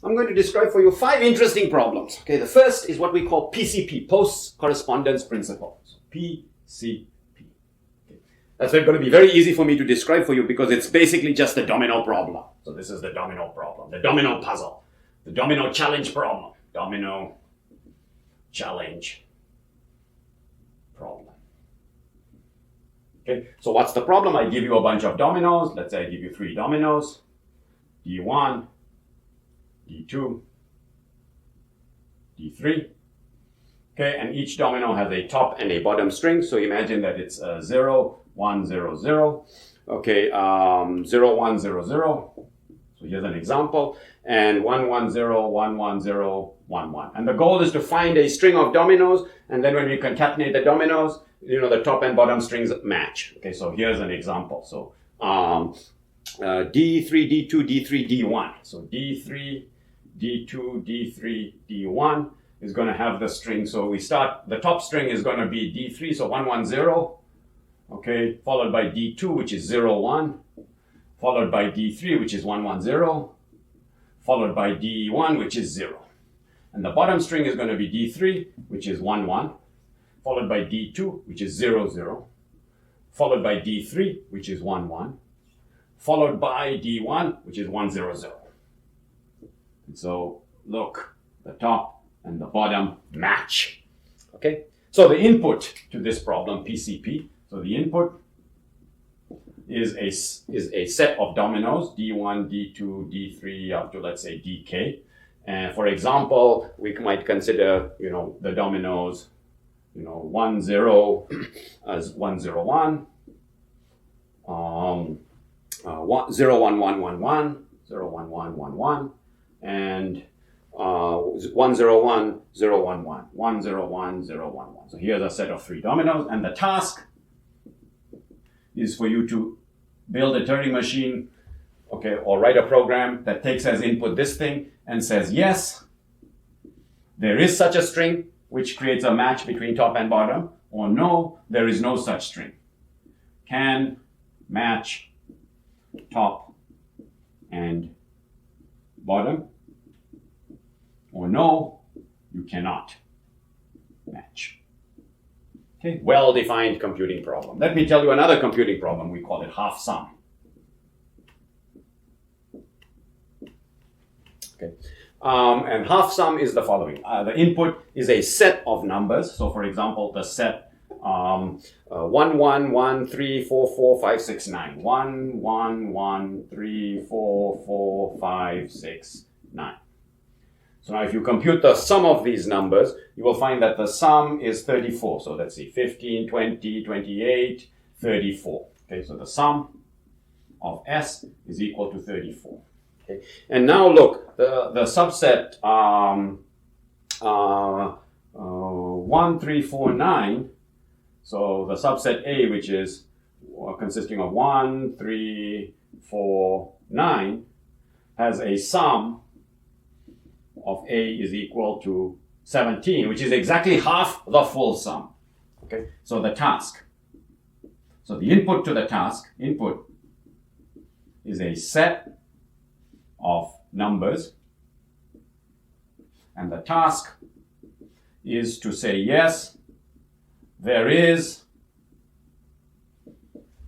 I'm going to describe for you 5 interesting problems. Okay, the first is what we call PCP, Post Correspondence Principle. So PCP. Okay. That's going to be very easy for me to describe for you because it's basically just the domino problem. So this is the domino problem, the domino puzzle, the domino challenge problem, domino challenge problem. Okay, so what's the problem? I give you a bunch of dominoes. Let's say I give you 3 dominoes, D1, D2, D3. Okay, and each domino has a top and a bottom string. So imagine that it's 0, 1, 0, 0. Okay, 0, 1, 0, 0. So here's an example. And 1, 1, 0, 1, 1, 0, 1, 1. And the goal is to find a string of dominoes. And then when we concatenate the dominoes, the top and bottom strings match. Okay, so here's an example. So D3, D2, D3, D1. So D3, D2, D3, D1 is going to have the string. So we start, the top string is going to be D3, so 1, 1, 0. Okay, followed by D2, which is 0, 1. Followed by D3, which is 1, 1, 0. Followed by D1, which is 0. And the bottom string is going to be D3, which is 1, 1. Followed by D2, which is 0, 0. Followed by D3, which is 1, 1. Followed by D1, which is 1, 0, 0. And so look, the top and the bottom match. Okay, so the input to this problem, PCP, so the input is a set of dominoes, D1, D2, D3, up to, let's say, DK. And for example, we might consider, the dominoes, 1, 0 as 1, 0, 1, 0, 1, 1, 1, 1, 0, 1, 1, 1, 1, and 1, 0, 1, 0, 1, 1, 1, 0, 1, 0, 1, 1. So here's a set of 3 dominoes, and the task is for you to build a Turing machine, okay, or write a program that takes as input this thing and says, yes, there is such a string which creates a match between top and bottom, or no, there is no such string. Can match top and bottom, or no, you cannot match. Okay, well-defined computing problem. Let me tell you another computing problem. We call it half sum. Okay, and half sum is the following. The input is a set of numbers. So, for example, the set 1, 1, 1, 3, 4, 4, 5, 6, 9. 1, 1, 1, 3, 4, 4, 5, 6, 9. So now if you compute the sum of these numbers, you will find that the sum is 34. So let's see, 15, 20, 28, 34. Okay, so the sum of S is equal to 34. Okay, and now look, the subset 1, 3, 4, 9. So the subset A, which is consisting of 1, 3, 4, 9, has a sum of A is equal to 17, which is exactly half the full sum. Okay, so the task. So the input to the task, input is a set of numbers, and the task is to say, yes, there is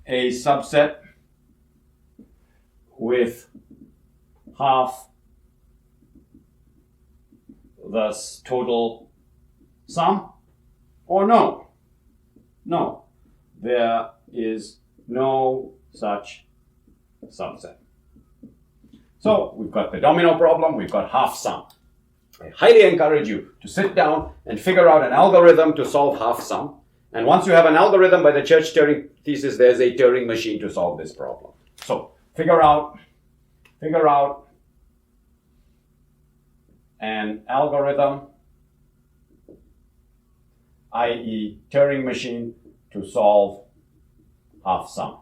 a subset with half the total sum, or no. No, there is no such subset. So we've got the domino problem, we've got half sum. I highly encourage you to sit down and figure out an algorithm to solve half sum. And once you have an algorithm by the Church Turing thesis, there's a Turing machine to solve this problem. So figure out an algorithm, i.e. Turing machine, to solve half sum.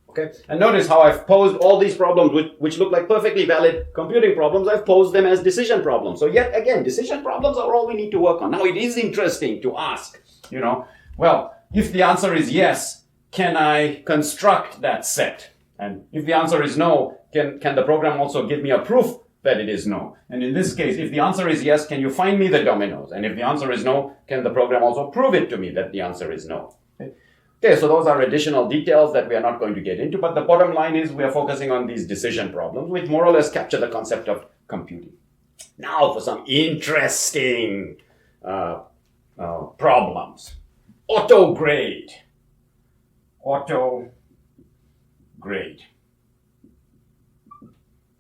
Okay, and notice how I've posed all these problems which look like perfectly valid computing problems. I've posed them as decision problems. So yet again, decision problems are all we need to work on. Now it is interesting to ask, well, if the answer is yes, can I construct that set? And if the answer is no, can the program also give me a proof that it is no? And in this case, if the answer is yes, can you find me the dominoes? And if the answer is no, can the program also prove it to me that the answer is no? Okay, so those are additional details that we are not going to get into, but the bottom line is we are focusing on these decision problems, which more or less capture the concept of computing. Now for some interesting problems. Auto-grade. Auto-grade.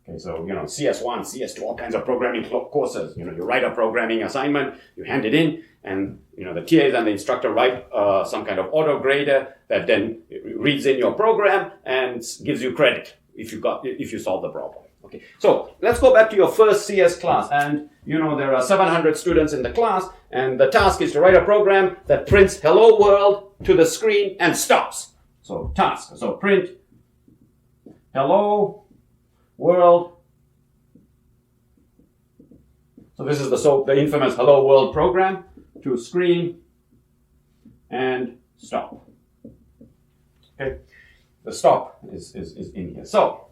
Okay, so, CS1, CS2, all kinds of programming courses. You write a programming assignment, you hand it in, and, the TAs and the instructor write some kind of auto-grader that then reads in your program and gives you credit if you solve the problem. Okay, so let's go back to your first CS class, and, there are 700 students in the class, and the task is to write a program that prints hello world to the screen and stops. So, task. So, print hello world. So this is the infamous hello world program to screen and stop. Okay, the stop is in here. So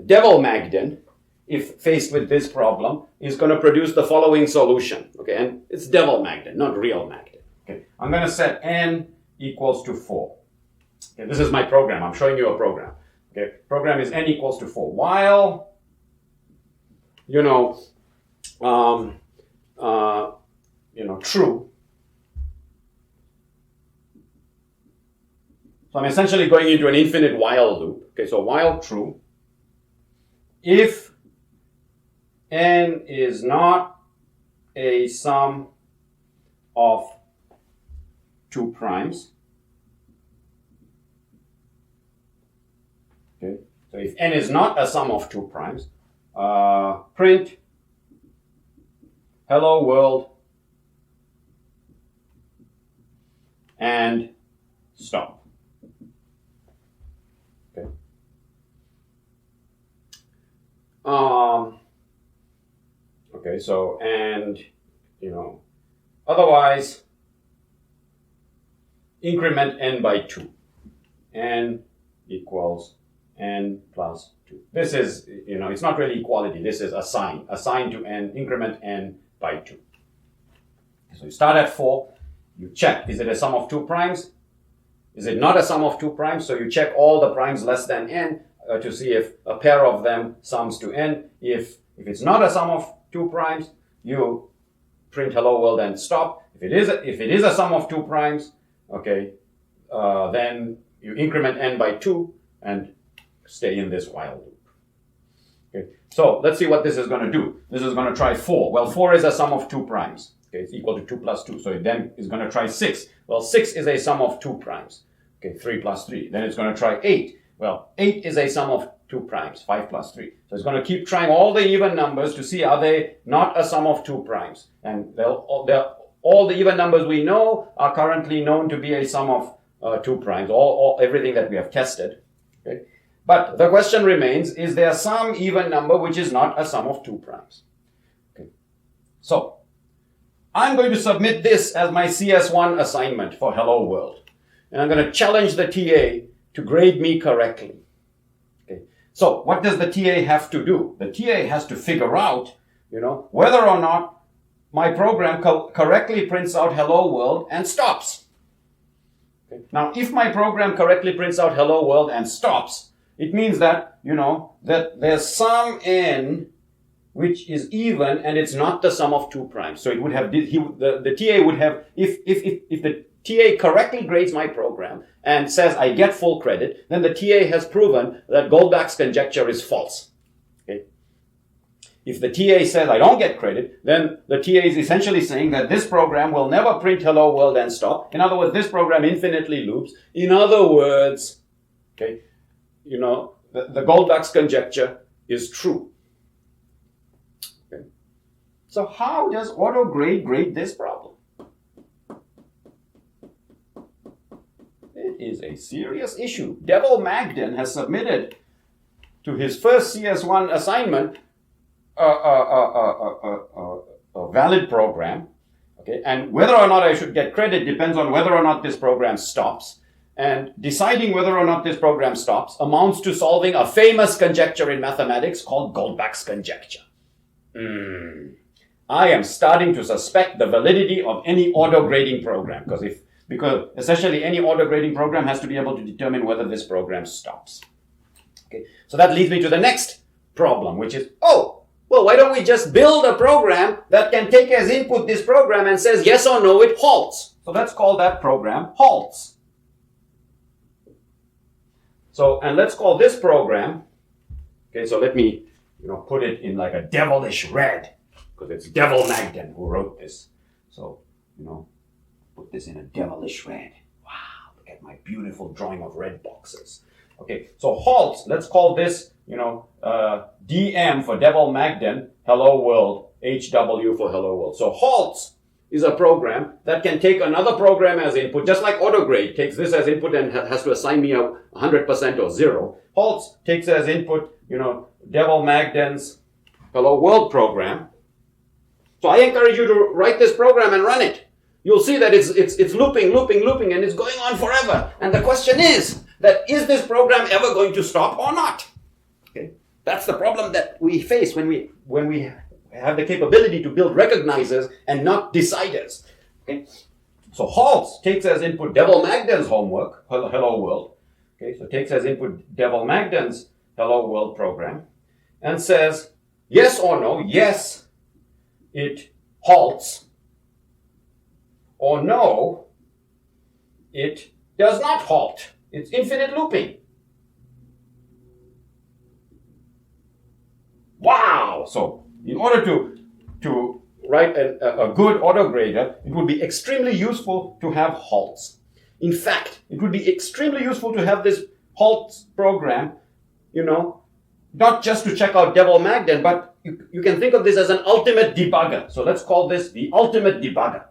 Devil Magdon, if faced with this problem, is going to produce the following solution. Okay, and it's Devil Magdon, not real Magdon. Okay, I'm going to set n equals to 4. Okay, this is my program. I'm showing you a program. Okay, program is n equals to 4. While, true. So I'm essentially going into an infinite while loop. Okay, so while true, if n is not a sum of 2 primes, okay, so if n is not a sum of 2 primes, print hello world and stop. Okay. Okay, so, and, otherwise, increment n by 2. N equals n plus 2. This is, it's not really equality. This is assign to n, increment n by 2. So you start at 4. You check, is it a sum of 2 primes? Is it not a sum of 2 primes? So you check all the primes less than n to see if a pair of them sums to n. If it's not a sum of 2 primes, you print hello world and stop. If it is a sum of 2 primes, okay, then you increment n by 2 and stay in this while loop. Okay, so let's see what this is going to do. This is going to try 4. Well, 4 is a sum of 2 primes. Okay, it's equal to 2 plus 2. So it then is going to try 6. Well, 6 is a sum of 2 primes. Okay, 3 plus 3. Then it's going to try 8. Well, 8 is a sum of 2 primes, 5 plus 3. So it's going to keep trying all the even numbers to see are they not a sum of 2 primes. And all the even numbers we know are currently known to be a sum of 2 primes, everything that we have tested. Okay? But the question remains, is there some even number which is not a sum of 2 primes? Okay. So, I'm going to submit this as my CS1 assignment for Hello World. And I'm going to challenge the TA to grade me correctly. Okay. So, what does the TA have to do? The TA has to figure out, whether or not my program correctly prints out Hello World and stops. Okay. Now, if my program correctly prints out Hello World and stops, it means that, that there's some n which is even and it's not the sum of 2 primes. So it would have, the TA would have, if the TA correctly grades my program and says I get full credit, then the TA has proven that Goldbach's conjecture is false. Okay? If the TA says I don't get credit, then the TA is essentially saying that this program will never print Hello World and stop. In other words, this program infinitely loops. In other words, okay, the Goldbach's conjecture is true. Okay. So how does AutoGrade grade this problem? It is a serious issue. Devil Magdon has submitted to his first CS1 assignment a valid program. Okay, and whether or not I should get credit depends on whether or not this program stops. And deciding whether or not this program stops amounts to solving a famous conjecture in mathematics called Goldbach's conjecture. I am starting to suspect the validity of any auto-grading program because essentially any auto-grading program has to be able to determine whether this program stops. Okay, so that leads me to the next problem, which is, why don't we just build a program that can take as input this program and says yes or no, it halts. So let's call that program halts. So, and let's call this program, okay, so let me, put it in like a devilish red, because it's Devil Magdon who wrote this. So, put this in a devilish red. Wow, look at my beautiful drawing of red boxes. Okay, so halts, let's call this, DM for Devil Magdon, hello world, HW for hello world. So halts is a program that can take another program as input, just like autograde takes this as input and has to assign me a 100% or 0. Halts takes as input, Devil Magdon's hello world program. So I encourage you to write this program and run it. You'll see that it's looping, and it's going on forever. And the question is this program ever going to stop or not? Okay, that's the problem that we face when we have the capability to build recognizers and not deciders. Okay, so halts takes as input Devil Magdon's homework, hello world. Okay, so takes as input Devil Magdon's hello world program, and says yes or no. Yes, it halts. Or no, it does not halt. It's infinite looping. Wow! So in order to write a good autograder, it would be extremely useful to have halts. In fact, it would be extremely useful to have this halts program, not just to check out Devil Magdon, but you can think of this as an ultimate debugger. So let's call this the ultimate debugger.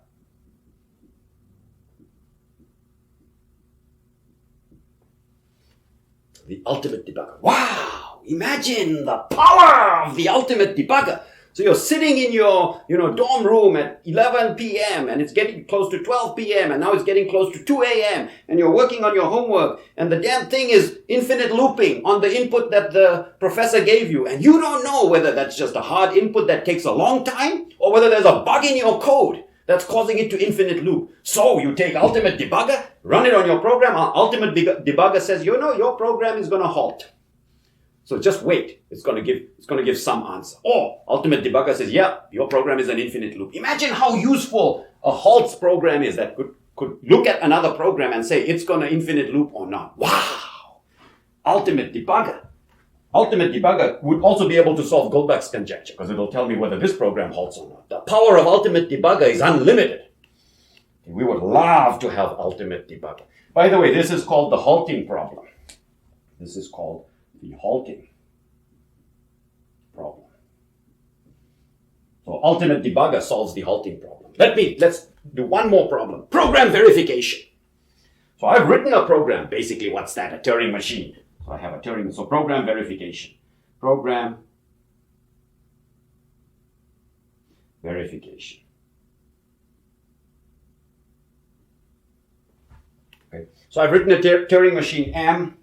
The ultimate debugger. Wow! Imagine the power of the ultimate debugger. So you're sitting in your, dorm room at 11 p.m. and it's getting close to 12 p.m. and now it's getting close to 2 a.m. and you're working on your homework and the damn thing is infinite looping on the input that the professor gave you, and you don't know whether that's just a hard input that takes a long time or whether there's a bug in your code that's causing it to infinite loop. So you take ultimate debugger, run it on your program. Ultimate debugger says, your program is going to halt. So just wait. It's going to give some answer. Or ultimate debugger says, yeah, your program is an infinite loop. Imagine how useful a halts program is that could look at another program and say it's going to infinite loop or not. Wow. Ultimate debugger. Ultimate debugger would also be able to solve Goldbach's conjecture because it'll tell me whether this program halts or not. The power of ultimate debugger is unlimited. We would love to have ultimate debugger. By the way, this is called the halting problem. This is called the halting problem. So ultimate debugger solves the halting problem. Let's do one more problem. Program verification. So I've written a program. Basically, what's that? A Turing machine. So I have a Turing, so program verification. Program verification. Okay. So I've written a Turing machine M,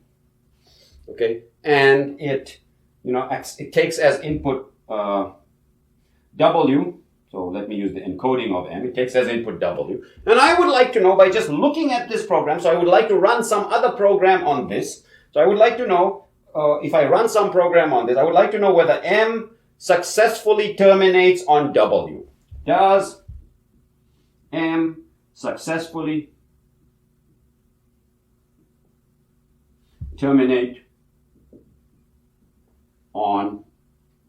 okay, and it takes as input W. So let me use the encoding of M. It takes as input W. And I would like to know, by just looking at this program, so I would like to run some other program on this. So I would like to know, if I run some program on this, I would like to know whether M successfully terminates on W. Does M successfully terminate on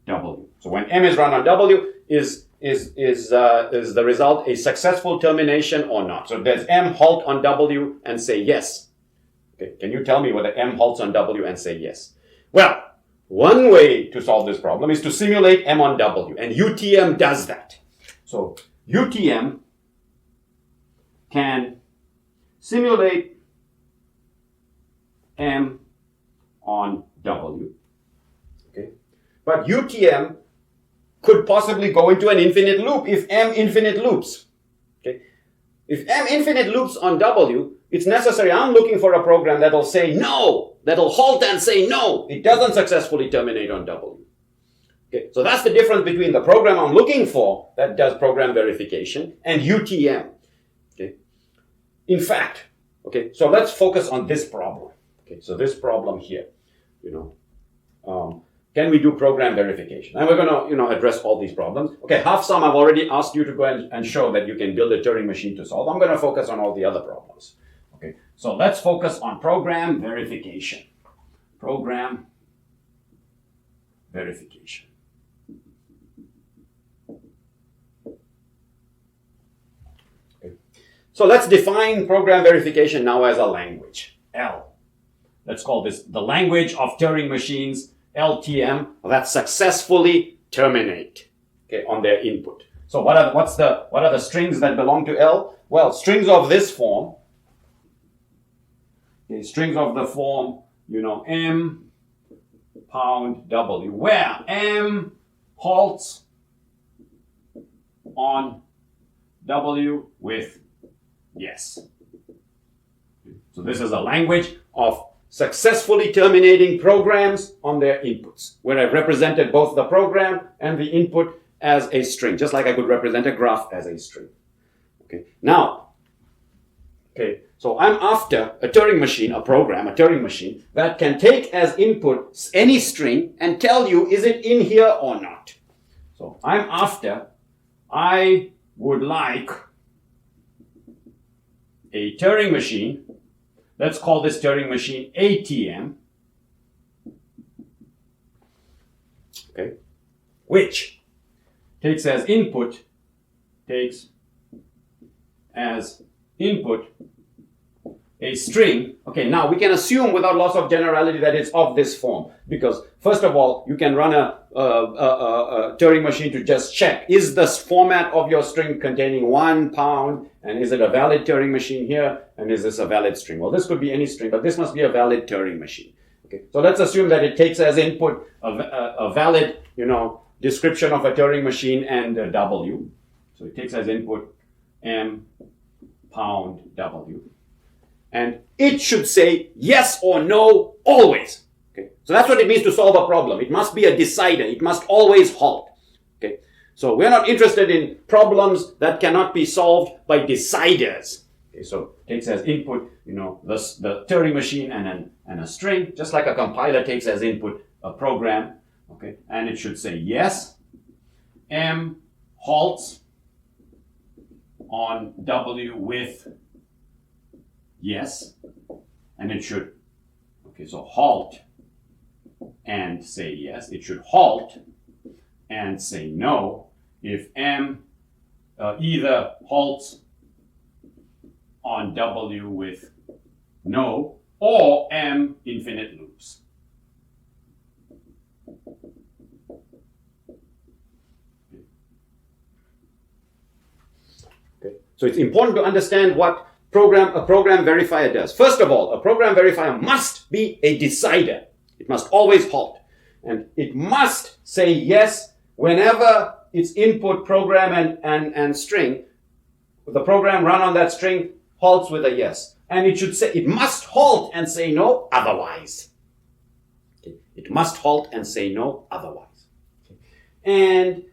W? So when M is run on W, is the result a successful termination or not? So does M halt on W and say yes? Okay, can you tell me whether M halts on W and say yes? Well, one way to solve this problem is to simulate M on W, and UTM does that. So UTM can simulate M on W. Okay, but UTM could possibly go into an infinite loop if M infinite loops. Okay, if M infinite loops on W, it's necessary. I'm looking for a program that'll say no, that'll halt and say no. It doesn't successfully terminate on W. Okay, so that's the difference between the program I'm looking for that does program verification and UTM. Okay, in fact, okay, so let's focus on this problem. Okay, so this problem here, can we do program verification? And we're going to, address all these problems. Okay, half sum I've already asked you to go and show that you can build a Turing machine to solve. I'm going to focus on all the other problems. Okay, so let's focus on program verification. Program verification. Okay. So let's define program verification now as a language, L. Let's call this the language of Turing machines, LTM, that successfully terminate, okay, on their input. So what are the strings that belong to L? Well, strings of this form, okay, strings of the form, M pound W, where M halts on W with yes. So this is a language of successfully terminating programs on their inputs, where I've represented both the program and the input as a string, just like I could represent a graph as a string. Okay. Now, okay, so I'm after a Turing machine, a Turing machine that can take as input any string and tell you, is it in here or not? So I would like a Turing machine. Let's call this Turing machine ATM, okay, which takes as input a string. Okay, now we can assume without loss of generality that it's of this form, because first of all, you can run a Turing machine to just check, is the format of your string containing 1 pound, and is it a valid Turing machine here, and is this a valid string? Well, this could be any string, but this must be a valid Turing machine. Okay, so let's assume that it takes as input a valid, description of a Turing machine and a W. So it takes as input M pound W. And it should say yes or no always. Okay, so that's what it means to solve a problem. It must be a decider. It must always halt. Okay, so we're not interested in problems that cannot be solved by deciders. Okay, so it takes as input, the Turing machine and a string, just like a compiler takes as input a program. Okay, and it should say yes. M halts on W with yes, and it should, okay, so halt and say yes. It should halt and say no if M either halts on W with no or M infinite loops. Okay. So it's important to understand what a program verifier does. First of all, a program verifier must be a decider. It must always halt. And it must say yes whenever its input program and string, the program run on that string halts with a yes. And it must halt and say no otherwise. Okay. It must halt and say no otherwise. Okay. And,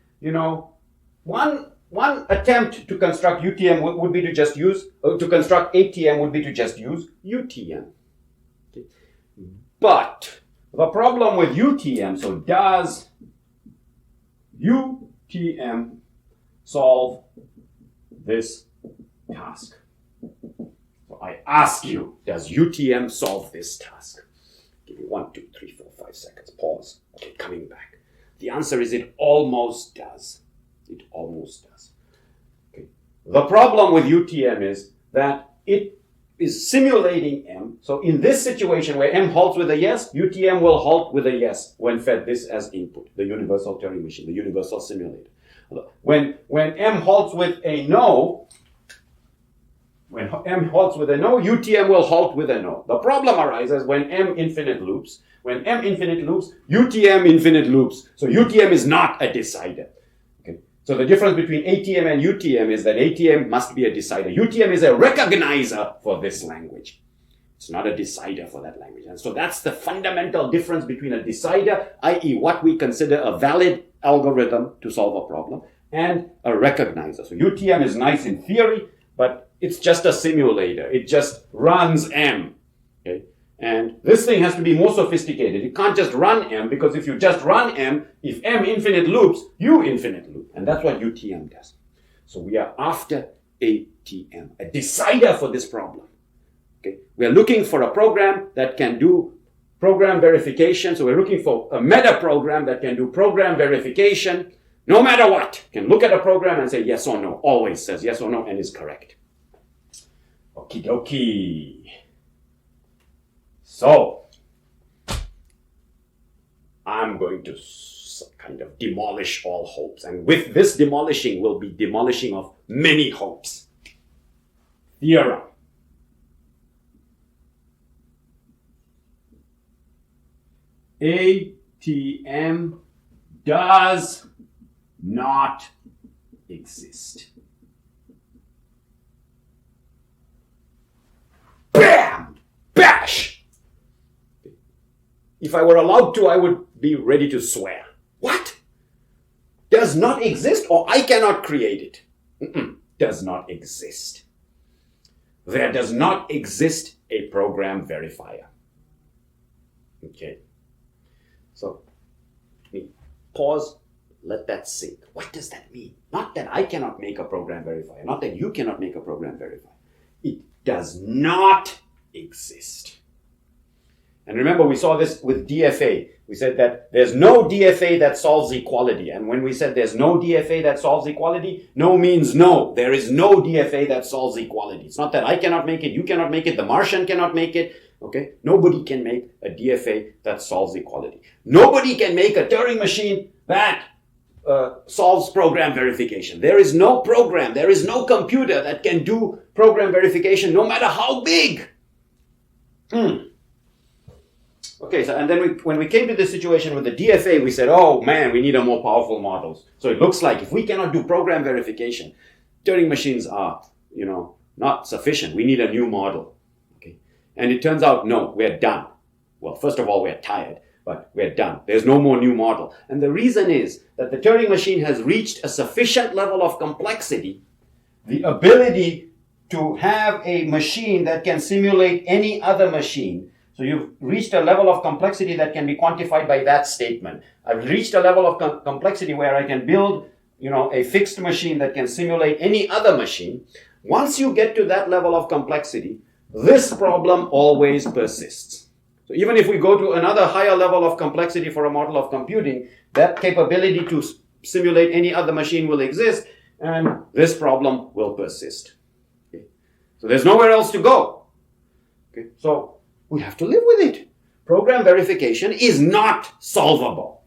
one attempt to construct UTM would be to just use, to construct ATM would be to just use UTM. Okay. But the problem with UTM, so does UTM solve this task? So I ask you, does UTM solve this task? Give me 1, 2, 3, 4, 5 seconds. Pause. Okay, coming back. The answer is it almost does. It almost does. Okay. The problem with UTM is that it is simulating M. So in this situation where M halts with a yes, UTM will halt with a yes when fed this as input, the universal Turing machine, the universal simulator. When M halts with a no, UTM will halt with a no. The problem arises when M infinite loops. UTM infinite loops. So UTM is not a decider. Okay. So the difference between ATM and UTM is that ATM must be a decider. UTM is a recognizer for this language. It's not a decider for that language. And so that's the fundamental difference between a decider, i.e. what we consider a valid algorithm to solve a problem, and a recognizer. So UTM is nice in theory, but it's just a simulator. It just runs M. Okay? And this thing has to be more sophisticated. You can't just run M, because if you just run M, if M infinite loops, you infinite loop. And that's what UTM does. So we are after ATM, a decider for this problem. Okay? We are looking for a program that can do program verification. So we're looking for a meta program that can do program verification no matter what. Can look at a program and say yes or no. Always says yes or no and is correct. Okie dokie. So I'm going to kind of demolish all hopes. And with this demolishing will be demolishing of many hopes. Theorem. ATM does not exist. Bam! Bash! If I were allowed to, I would be ready to swear. What? Does not exist, or I cannot create it? Does not exist. There does not exist a program verifier. Okay. So, pause, let that sink. What does that mean? Not that I cannot make a program verifier, not that you cannot make a program verifier. It does not exist. And remember, we saw this with DFA. We said that there's no DFA that solves equality. And when we said there's no DFA that solves equality, no means no. There is no DFA that solves equality. It's not that I cannot make it, you cannot make it, the Martian cannot make it. Okay? Nobody can make a DFA that solves equality. Nobody can make a Turing machine that solves program verification. There is no program, there is no computer that can do program verification no matter how big. Okay, so and then when we came to this situation with the DFA, we said, oh man, we need a more powerful models. So it looks like if we cannot do program verification, Turing machines are, not sufficient. We need a new model. And it turns out, no, we're done. Well, first of all, we're tired, but we're done. There's no more new model. And the reason is that the Turing machine has reached a sufficient level of complexity, the ability to have a machine that can simulate any other machine. So you've reached a level of complexity that can be quantified by that statement. I've reached a level of complexity where I can build, a fixed machine that can simulate any other machine. Once you get to that level of complexity, this problem always persists. So even if we go to another higher level of complexity for a model of computing, that capability to simulate any other machine will exist, and this problem will persist. Okay? So there's nowhere else to go. Okay? So we have to live with it. Program verification is not solvable.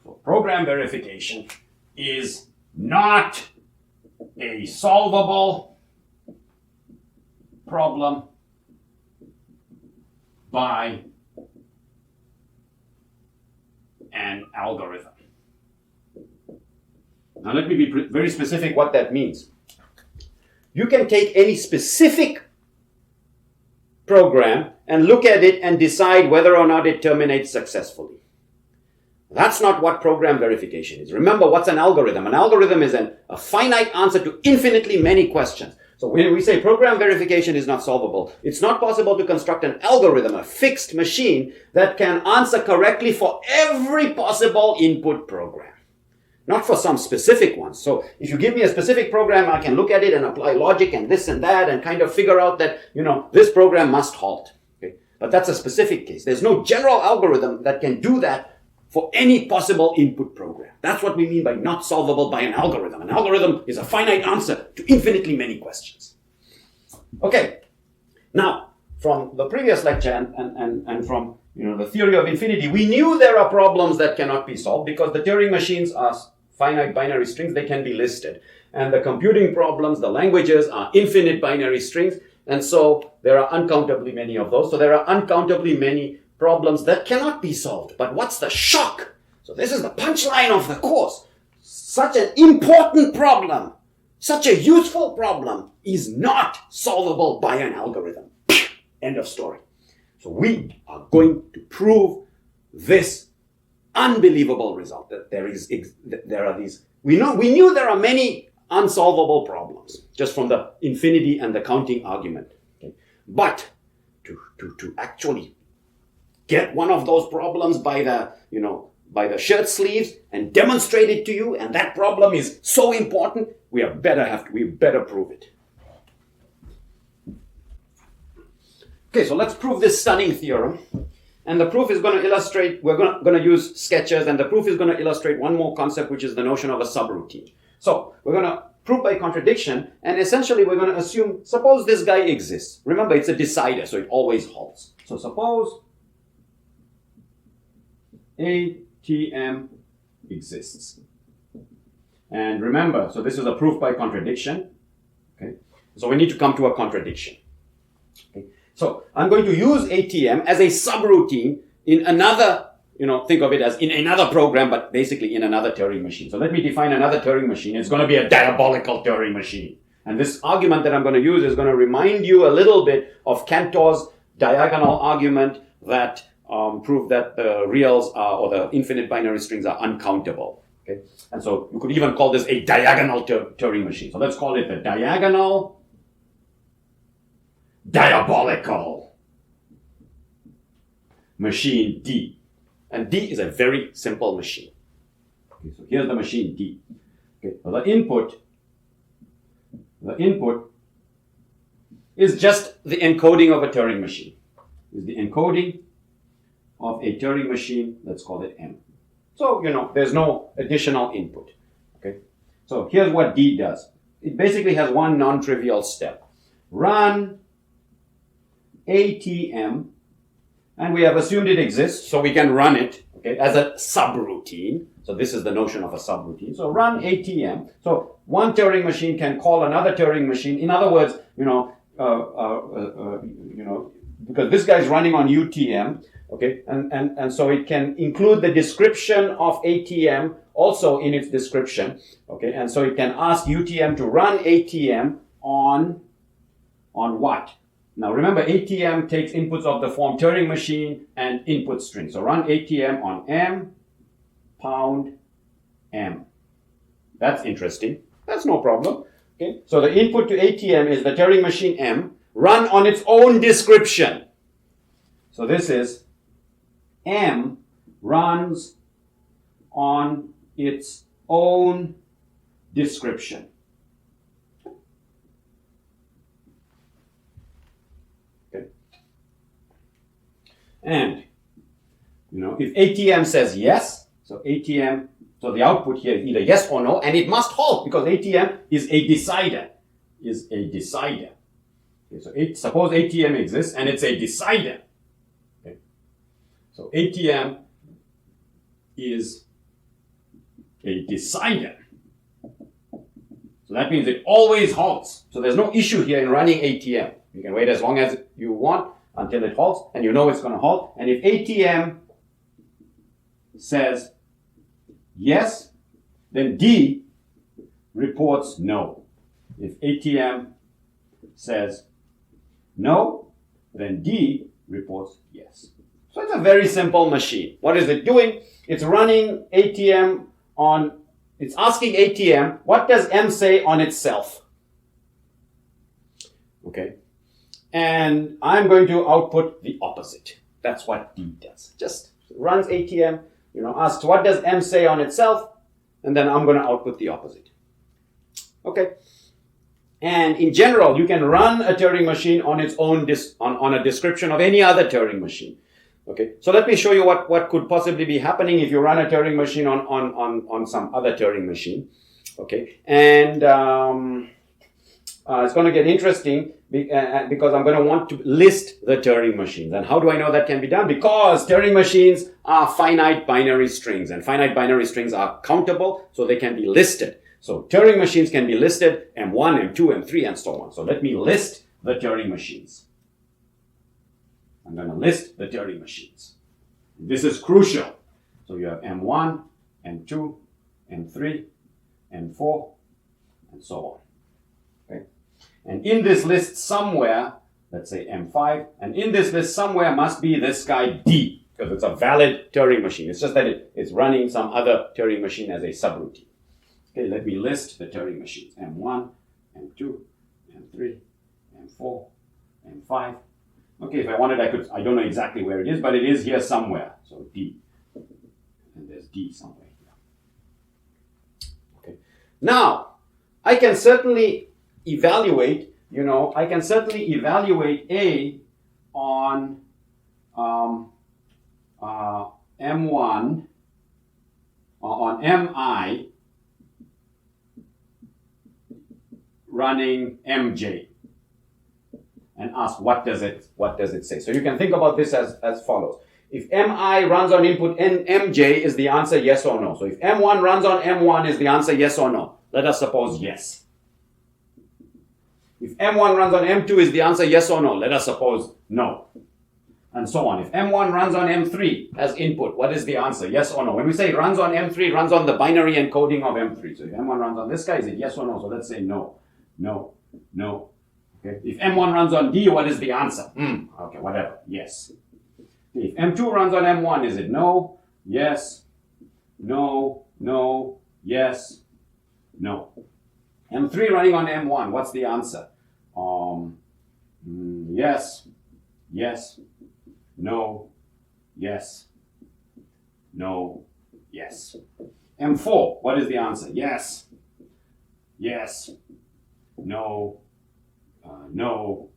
So program verification is not a solvable problem by an algorithm. Now let me be very specific what that means. You can take any specific program and look at it and decide whether or not it terminates successfully. That's not what program verification is. Remember, what's an algorithm? An algorithm is a finite answer to infinitely many questions. So when we say program verification is not solvable, it's not possible to construct an algorithm, a fixed machine, that can answer correctly for every possible input program. Not for some specific ones. So if you give me a specific program, I can look at it and apply logic and this and that and kind of figure out that, this program must halt. Okay? But that's a specific case. There's no general algorithm that can do that for any possible input program. That's what we mean by not solvable by an algorithm. An algorithm is a finite answer to infinitely many questions. Okay. Now, from the previous lecture and from the theory of infinity, we knew there are problems that cannot be solved because the Turing machines are finite binary strings. They can be listed. And the computing problems, the languages, are infinite binary strings. And so there are uncountably many of those. So there are uncountably many problems that cannot be solved. But what's the shock? So this is the punchline of the course. such an important problem, such a useful problem is not solvable by an algorithm. End of story. So we are going to prove this unbelievable result, that there are these, we knew there are many unsolvable problems just from the infinity and the counting argument. Okay? But to actually get one of those problems by the shirt sleeves and demonstrate it to you, and that problem is so important, we better prove it. Okay, so let's prove this stunning theorem. And the proof is going to illustrate, we're going to use sketches, and the proof is going to illustrate one more concept, which is the notion of a subroutine. So we're going to prove by contradiction, and essentially we're going to assume, suppose this guy exists. Remember, it's a decider, so it always halts. So suppose ATM exists. And remember, so this is a proof by contradiction. Okay, so we need to come to a contradiction. Okay. So I'm going to use ATM as a subroutine in another, think of it as in another program, but basically in another Turing machine. So let me define another Turing machine. It's going to be a diabolical Turing machine. And this argument that I'm going to use is going to remind you a little bit of Cantor's diagonal argument that proved that the reals or the infinite binary strings are uncountable. Okay? And so you could even call this a diagonal Turing machine. So let's call it the diagonal diabolical machine D. And D is a very simple machine. Okay, so here's the machine D. Okay, so the input is just the encoding of a Turing machine. Is the encoding of a Turing machine, let's call it M. So, there's no additional input. Okay, so here's what D does. It basically has one non-trivial step. Run ATM, and we have assumed it exists, so we can run it, okay, as a subroutine. So this is the notion of a subroutine. So run ATM. So one Turing machine can call another Turing machine. In other words, because this guy is running on UTM, okay, and so it can include the description of ATM also in its description, okay, and so it can ask UTM to run ATM on what? Now remember, ATM takes inputs of the form Turing machine and input string. So run ATM on M pound M. That's interesting. That's no problem. Okay. So the input to ATM is the Turing machine M run on its own description. So this is M runs on its own description. And, if ATM says yes, so the output here is either yes or no, and it must halt because ATM is a decider. Okay, so suppose ATM exists and it's a decider. Okay. So ATM is a decider. So that means it always halts. So there's no issue here in running ATM. You can wait as long as you want until it halts, and you know it's going to halt. And if ATM says yes, then D reports no. If ATM says no, then D reports yes. So it's a very simple machine. What is it doing? It's running ATM it's asking ATM, what does M say on itself? Okay. And I'm going to output the opposite. That's what D does. Just runs ATM, asks what does M say on itself, and then I'm going to output the opposite. Okay. And in general, you can run a Turing machine on its own on a description of any other Turing machine. Okay. So let me show you what could possibly be happening if you run a Turing machine on some other Turing machine. Okay. And it's going to get interesting because I'm going to want to list the Turing machines. And how do I know that can be done? Because Turing machines are finite binary strings, and finite binary strings are countable, so they can be listed. So Turing machines can be listed, M1, M2, M3, and so on. So let me list the Turing machines. I'm going to list the Turing machines. This is crucial. So you have M1, M2, M3, M4, and so on. Okay? And in this list somewhere, let's say M5, and in this list somewhere must be this guy D, because it's a valid Turing machine. It's just that it's running some other Turing machine as a subroutine. Okay, let me list the Turing machines. M1, M2, M3, M4, M5. Okay, if I wanted, I don't know exactly where it is, but it is here somewhere. So D. And there's D somewhere here. Okay. Now, I can certainly evaluate, A on M1, on MI running MJ, and ask what does it say. So you can think about this as follows. If MI runs on input MJ, is the answer yes or no? So if M1 runs on M1, is the answer yes or no? Let us suppose yes. If M1 runs on M2, is the answer yes or no? Let us suppose no. And so on. If M1 runs on M3 as input, what is the answer? Yes or no? When we say runs on M3, runs on the binary encoding of M3. So if M1 runs on this guy, is it yes or no? So let's say no, no, no. Okay. If M1 runs on D, what is the answer? Okay, whatever. Yes. If M2 runs on M1, is it no, yes, no, no, yes, no? M3 running on M1, what's the answer? Yes, yes, no, yes, no, yes. M4, what is the answer? Yes, yes, no, no,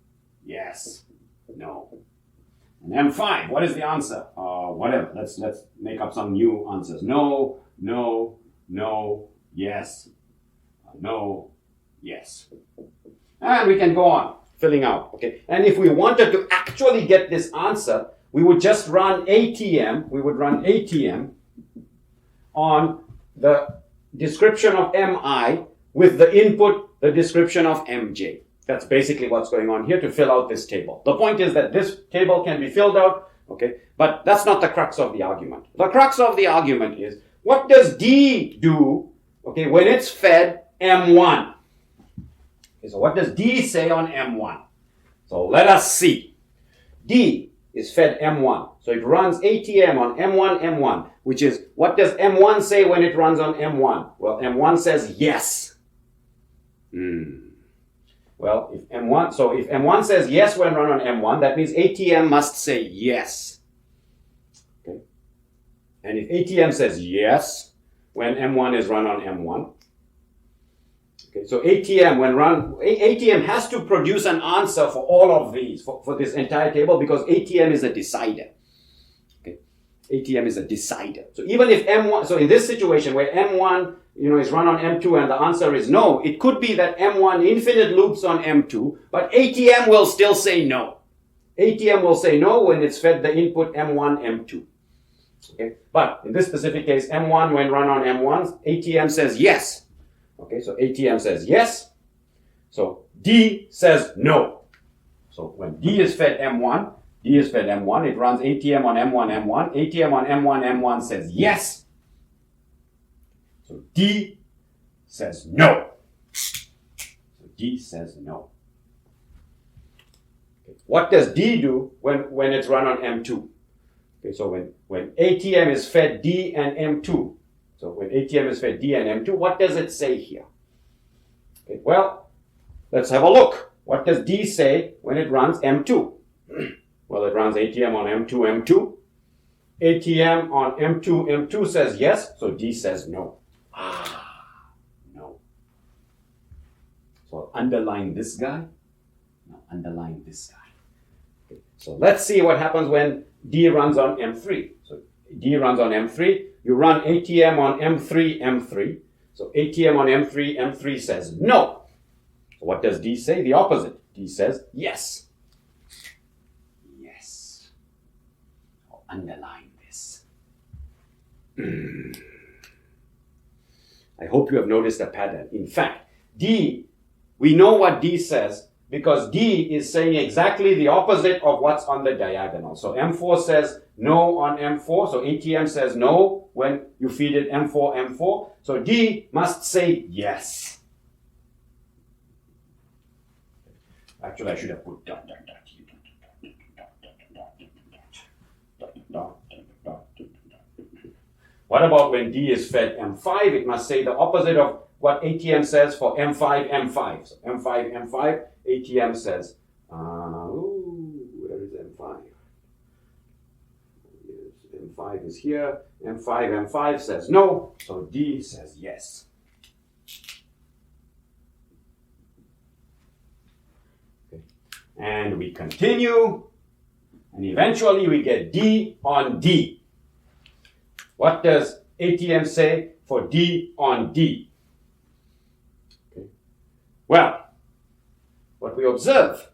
yes, no. And M5, what is the answer? Whatever. Let's make up some new answers. No, no, no, yes, no, yes. And we can go on filling out. Okay. And if we wanted to actually get this answer, we would just run ATM. We would run ATM on the description of MI with the input, the description of MJ. That's basically what's going on here to fill out this table. The point is that this table can be filled out, okay, but that's not the crux of the argument. The crux of the argument is, what does D do, okay, when it's fed M1? Okay, so what does D say on M1? So let us see. D is fed M1. So it runs ATM on M1, M1, which is, what does M1 say when it runs on M1? Well, M1 says yes. Well, if M1 says yes when run on M1, that means ATM must say yes. Okay. And if ATM says yes when M1 is run on M1, okay, so ATM has to produce an answer for all of these, for this entire table, because ATM is a decider. Okay. ATM is a decider. So even if M1, so in this situation where M1 is run on M2 and the answer is no, it could be that M1 infinite loops on M2, but ATM will still say no. ATM will say no when it's fed the input M1, M2. Okay? But in this specific case, M1 when run on M1, ATM says yes. Okay, so ATM says yes. So D says no. So when D is fed M1, it runs ATM on M1, M1. ATM on M1, M1 says yes. So D says no. So D says no. Okay. What does D do when it's run on M2? Okay, so when ATM is fed D and M2, so when ATM is fed D and M2, what does it say here? Okay, well, let's have a look. What does D say when it runs M2? Well, it runs ATM on M2, M2. ATM on M2, M2 says yes, so D says no. No. So I'll underline this guy. Now underline this guy. Okay. So let's see what happens when D runs on M3. So D runs on M3. You run ATM on M3, M3. So ATM on M3, M3 says no. So what does D say? The opposite. D says yes. Yes. I'll underline this. I hope you have noticed a pattern. In fact, D, we know what D says because D is saying exactly the opposite of what's on the diagonal. So M4 says no on M4. So ATM says no when you feed it M4, M4. So D must say yes. Actually, I should have put dot, dot, dot, dot. What about when D is fed M5? It must say the opposite of what ATM says for M5, M5. So M5, M5, ATM says, where is M5? M5 is here. M5, M5 says no. So D says yes. Okay. And we continue. And eventually we get D on D. What does ATM say for D on D? Okay. Well, what we observe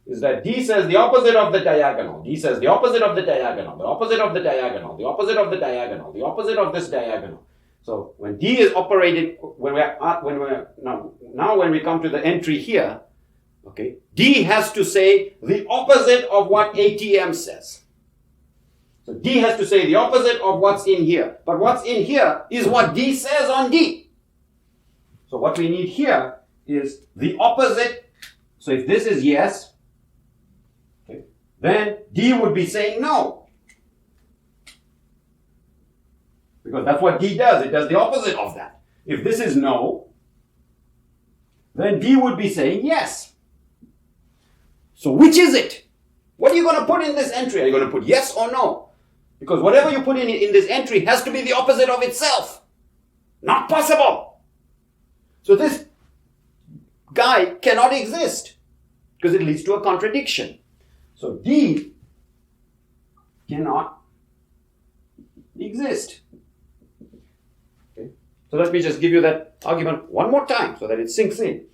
is that D says the opposite of the diagonal. D says the opposite of the diagonal, the opposite of the diagonal, the opposite of the diagonal, the opposite of this diagonal. So when D is operating, when we come to the entry here, okay, D has to say the opposite of what ATM says. So D has to say the opposite of what's in here. But what's in here is what D says on D. So what we need here is the opposite. So if this is yes, okay, then D would be saying no. Because that's what D does. It does the opposite of that. If this is no, then D would be saying yes. So which is it? What are you going to put in this entry? Are you going to put yes or no? Because whatever you put in this entry has to be the opposite of itself. Not possible. So this guy cannot exist because it leads to a contradiction. So D cannot exist. Okay. So let me just give you that argument one more time so that it sinks in.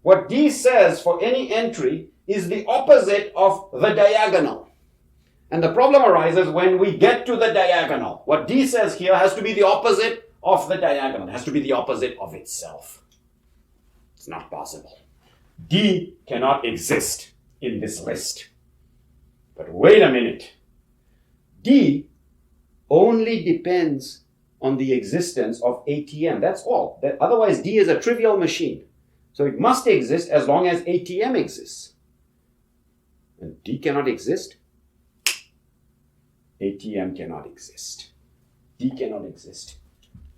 What D says for any entry is the opposite of the diagonal. And the problem arises when we get to the diagonal. What D says here has to be the opposite of the diagonal. It has to be the opposite of itself. It's not possible. D cannot exist in this list. But wait a minute. D only depends on the existence of ATM. That's all. Otherwise, D is a trivial machine. So it must exist as long as ATM exists. And D cannot exist. ATM cannot exist. D cannot exist.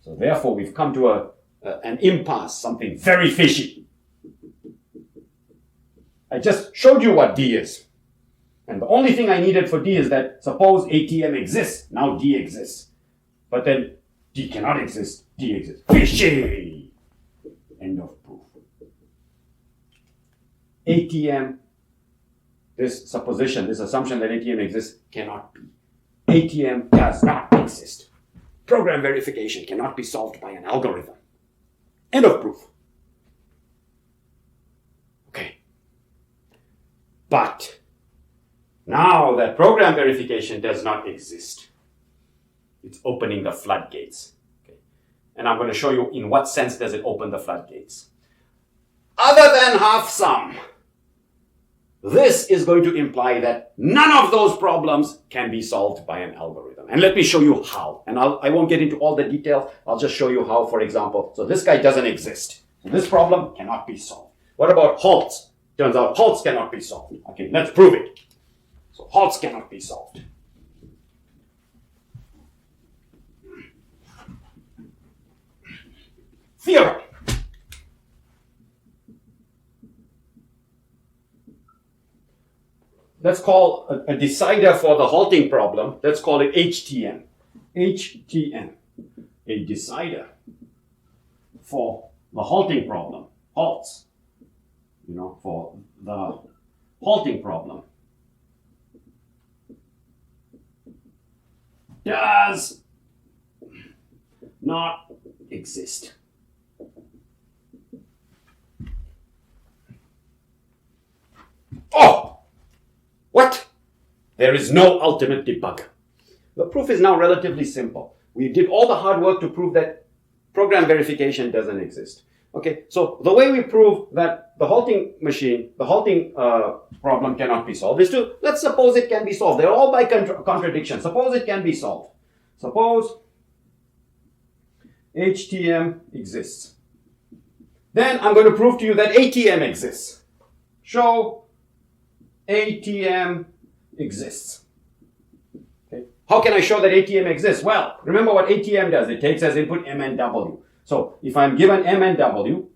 So therefore, we've come to an impasse, something very fishy. I just showed you what D is. And the only thing I needed for D is that suppose ATM exists, now D exists. But then D cannot exist, D exists. Fishy! End of proof. ATM, this supposition, this assumption that ATM exists cannot be. ATM does not exist. Program verification cannot be solved by an algorithm. End of proof. Okay. But now that program verification does not exist, it's opening the floodgates. Okay. And I'm going to show you in what sense does it open the floodgates. Other than half sum, this is going to imply that none of those problems can be solved by an algorithm. And let me show you how. And I won't get into all the details. I'll just show you how, for example. So this guy doesn't exist. So this problem cannot be solved. What about halts? Turns out halts cannot be solved. Okay, let's prove it. So halts cannot be solved. Theorem. Let's call a decider for the halting problem. Let's call it HTN. HTN. A decider for the halting problem. Halts. For the halting problem. Does not exist. Oh! What? There is no ultimate debugger. The proof is now relatively simple. We did all the hard work to prove that program verification doesn't exist. Okay, so the way we prove that the halting problem cannot be solved is to, let's suppose it can be solved. They're all by contradiction. Suppose it can be solved. Suppose HTM exists. Then I'm going to prove to you that ATM exists. Show ATM exists. Okay. How can I show that ATM exists? Well, remember what ATM does. It takes as input M and W. So if I'm given M and W,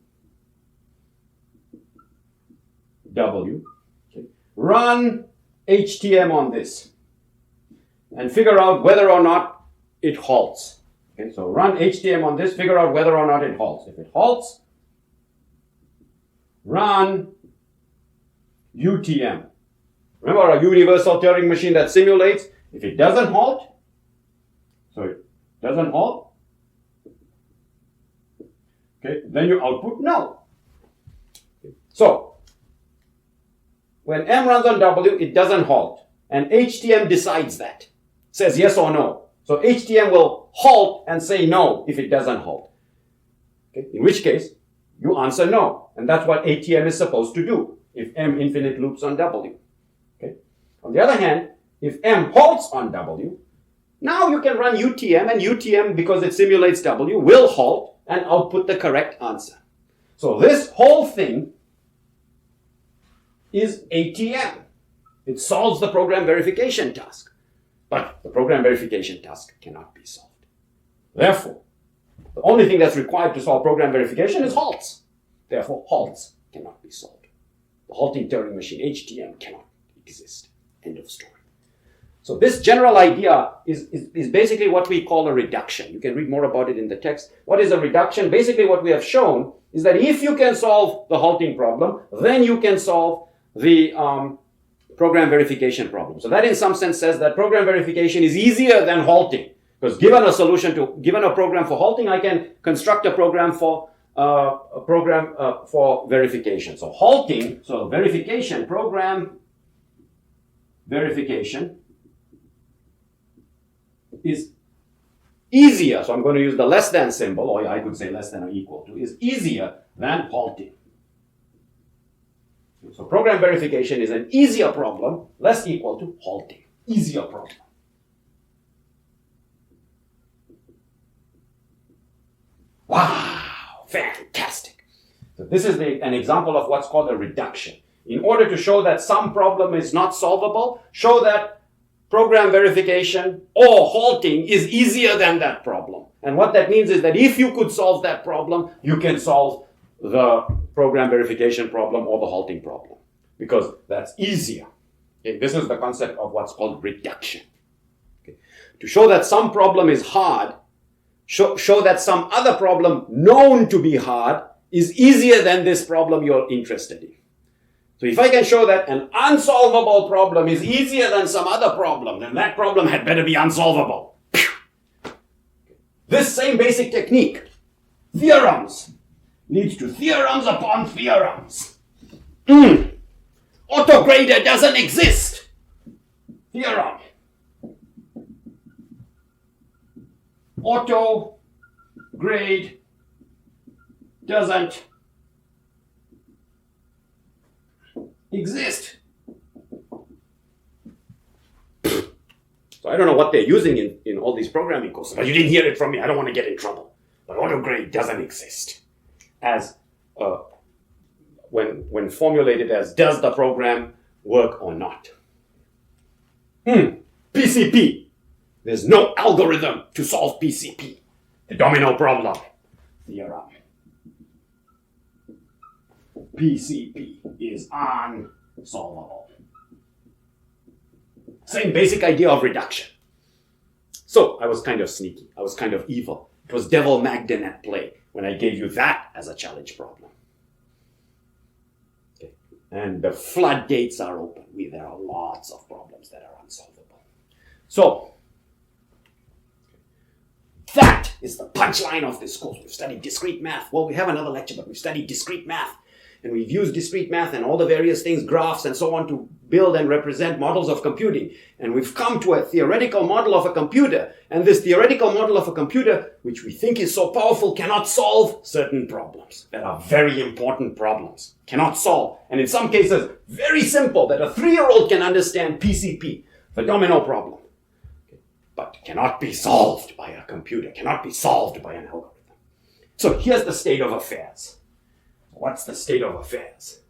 okay, run HTM on this and figure out whether or not it halts. Okay, so run HTM on this, figure out whether or not it halts. If it halts, run UTM. Remember a universal Turing machine that simulates. If it doesn't halt, okay, then you output null. So, when M runs on W, it doesn't halt. And HTM decides that. Says yes or no. So HTM will halt and say no if it doesn't halt. Okay? In which case, you answer no. And that's what ATM is supposed to do if M infinite loops on W. Okay? On the other hand, if M halts on W, now you can run UTM, and UTM, because it simulates W, will halt and output the correct answer. So this whole thing is ATM. It solves the program verification task. But the program verification task cannot be solved. Therefore, the only thing that's required to solve program verification is halts. Therefore, halts cannot be solved. The halting Turing machine, HTM, cannot exist. End of story. So this general idea is basically what we call a reduction. You can read more about it in the text. What is a reduction? Basically what we have shown is that if you can solve the halting problem, then you can solve the program verification problem. So that in some sense says that program verification is easier than halting. Because given a program for halting, I can construct a program for verification. So halting, so verification, program verification is easier. So I'm going to use the less than symbol, or I could say less than or equal to, is easier than halting. So program verification is an easier problem, less equal to halting. Easier problem. Wow, fantastic. So this is an example of what's called a reduction. In order to show that some problem is not solvable, show that program verification or halting is easier than that problem. And what that means is that if you could solve that problem, you can solve the program verification problem or the halting problem, because that's easier. Okay, this is the concept of what's called reduction. Okay. To show that some problem is hard, show that some other problem known to be hard is easier than this problem you're interested in. So if I can show that an unsolvable problem is easier than some other problem, then that problem had better be unsolvable. This same basic technique, theorems, leads to theorems upon theorems. Autograder doesn't exist. Theorem. Autograde doesn't exist. So I don't know what they're using in all these programming courses, but you didn't hear it from me. I don't want to get in trouble. But autograde doesn't exist. As when formulated as, does the program work or not? PCP. There's no algorithm to solve PCP. The domino problem. Theorem. PCP is unsolvable. Same basic idea of reduction. So I was kind of sneaky. I was kind of evil. It was Devil Magdon at play when I gave you that as a challenge problem. Okay. And the floodgates are open. There are lots of problems that are unsolvable. So that is the punchline of this course. We've studied discrete math. Well, we have another lecture, but we've studied discrete math. and we've used discrete math and all the various things, graphs and so on, to build and represent models of computing. And we've come to a theoretical model of a computer. And this theoretical model of a computer, which we think is so powerful, cannot solve certain problems that are very important problems. Cannot solve. And in some cases, very simple, that a 3-year-old can understand PCP, the domino problem. But cannot be solved by a computer, cannot be solved by an algorithm. So here's the state of affairs. What's the state of affairs?